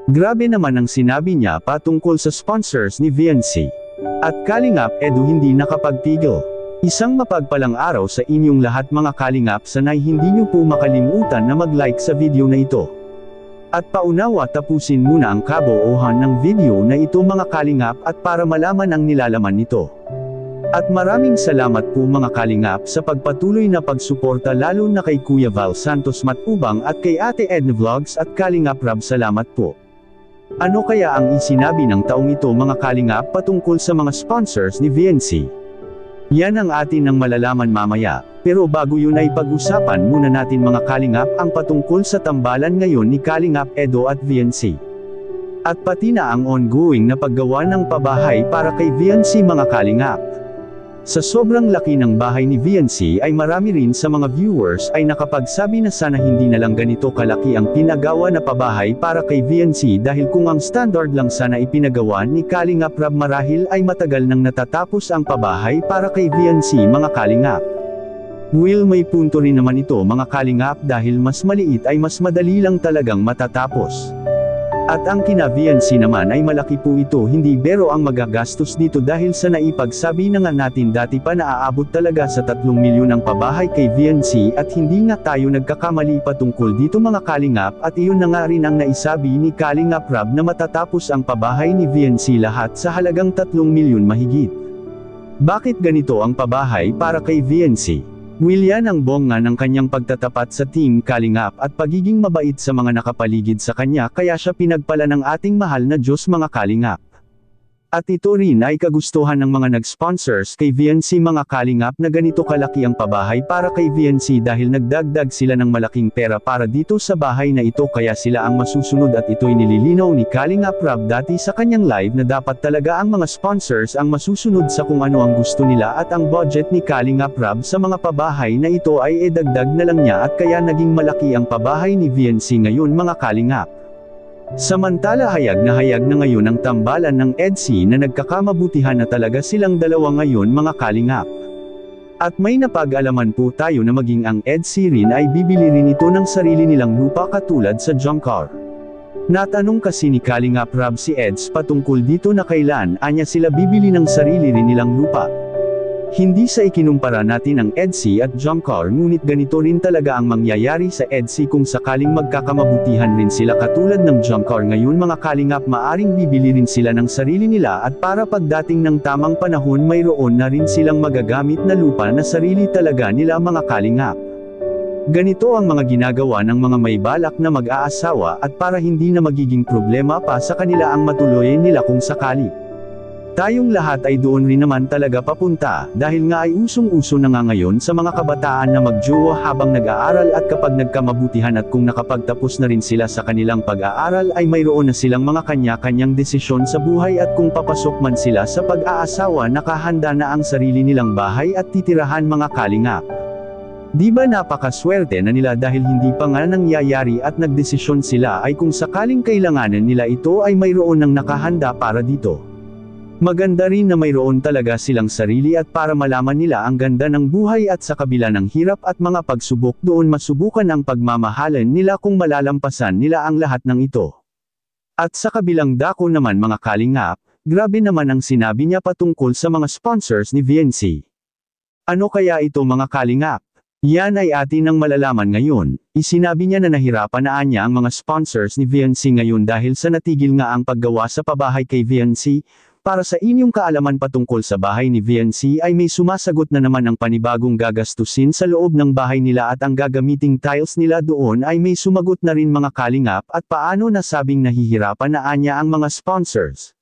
Grabe naman ang sinabi niya patungkol sa sponsors ni VNC. At Kalingap Edu hindi nakapagpigil. Isang mapagpalang araw sa inyong lahat mga Kalingap, sanay hindi niyo po makalimutan na mag-like sa video na ito. At paunawa tapusin muna ang kabuuhan ng video na ito mga Kalingap at para malaman ang nilalaman nito. At maraming salamat po mga Kalingap sa pagpatuloy na pagsuporta lalo na kay Kuya Val Santos Matubang at kay Ate Edna Vlogs at Kalingap Rab, salamat po. Ano kaya ang isinabi ng taong ito mga Kalingap patungkol sa mga sponsors ni VNC? Yan ang atin ang malalaman mamaya, pero bago yun ay pag-usapan muna natin mga Kalingap ang patungkol sa tambalan ngayon ni Kalingap Edo at VNC. At pati na ang ongoing na paggawa ng pabahay para kay VNC mga Kalingap. Sa sobrang laki ng bahay ni VNC ay marami rin sa mga viewers ay nakapagsabi na sana hindi na lang ganito kalaki ang pinagawa na pabahay para kay VNC dahil kung ang standard lang sana ipinagawa ni Kalingap Rab marahil ay matagal nang natatapos ang pabahay para kay VNC mga Kalingap. Will may punto rin naman ito mga Kalingap dahil mas maliit ay mas madali lang talagang matatapos. At ang kina VNC naman ay malaki po ito, hindi bero ang magagastos dito dahil sa naipagsabi na nga natin dati pa na aabot talaga sa 3 milyon ang pabahay kay VNC at hindi nga tayo nagkakamali patungkol dito mga Kalingap at iyon na nga rin ang naisabi ni Kalingap Rab na matatapos ang pabahay ni VNC lahat sa halagang 3 milyon mahigit. Bakit ganito ang pabahay para kay VNC? Yan ang bongga ng kanyang pagtatapat sa Team Kalingap at pagiging mabait sa mga nakapaligid sa kanya kaya siya pinagpala ng ating mahal na Diyos mga Kalingap. At ito rin ay kagustuhan ng mga nag-sponsors kay VNC mga Kalingap na ganito kalaki ang pabahay para kay VNC dahil nagdagdag sila ng malaking pera para dito sa bahay na ito kaya sila ang masusunod at ito'y nililinaw ni Kalingap Rab dati sa kanyang live na dapat talaga ang mga sponsors ang masusunod sa kung ano ang gusto nila at ang budget ni Kalingap Rab sa mga pabahay na ito ay idagdag na lang niya at kaya naging malaki ang pabahay ni VNC ngayon mga Kalingap. Samantala hayag na ngayon ang tambalan ng EDC na nagkakamabutihan na talaga silang dalawa ngayon mga Kalingap. At may napag-alaman po tayo na maging ang EDC rin ay bibili rin ito ng sarili nilang lupa katulad sa Jungkar. Natanong kasi ni Kalingap Rab si Eds patungkol dito na kailan anya sila bibili ng sarili rin nilang lupa. Hindi sa ikinumpara natin ang EDC at Jungkar ngunit ganito rin talaga ang mangyayari sa EDC kung sakaling magkakamabutihan rin sila katulad ng Jungkar ngayon mga Kalingap maaring bibili rin sila ng sarili nila at para pagdating ng tamang panahon mayroon na rin silang magagamit na lupa na sarili talaga nila mga Kalingap. Ganito ang mga ginagawa ng mga may balak na mag-aasawa at para hindi na magiging problema pa sa kanila ang matuloyin nila kung sakali. Tayong lahat ay doon rin naman talaga papunta, dahil nga ay usong-uso na nga ngayon sa mga kabataan na magjowa habang nag-aaral at kapag nagkamabutihan at kung nakapagtapos na rin sila sa kanilang pag-aaral ay mayroon na silang mga kanya-kanyang desisyon sa buhay at kung papasok man sila sa pag-aasawa nakahanda na ang sarili nilang bahay at titirahan mga Kalingap. Di ba napakaswerte na nila dahil hindi pa nga nangyayari at nagdesisyon sila ay kung sakaling kailanganan nila ito ay mayroon ng nakahanda para dito. Maganda rin na mayroon talaga silang sarili at para malaman nila ang ganda ng buhay at sa kabila ng hirap at mga pagsubok doon masubukan ang pagmamahalan nila kung malalampasan nila ang lahat ng ito. At sa kabilang dako naman mga Kalingap, grabe naman ang sinabi niya patungkol sa mga sponsors ni VNC. Ano kaya ito mga Kalingap? Yan ay atin ang malalaman ngayon. Isinabi niya na nahirapan na niya ang mga sponsors ni VNC ngayon dahil sa natigil nga ang paggawa sa pabahay kay VNC. Para sa inyong kaalaman patungkol sa bahay ni VNC ay may sumasagot na naman ang panibagong gagastusin sa loob ng bahay nila at ang gagamiting tiles nila doon ay may sumagot na rin mga Kalingap at paano nasabing nahihirapan na anya ang mga sponsors.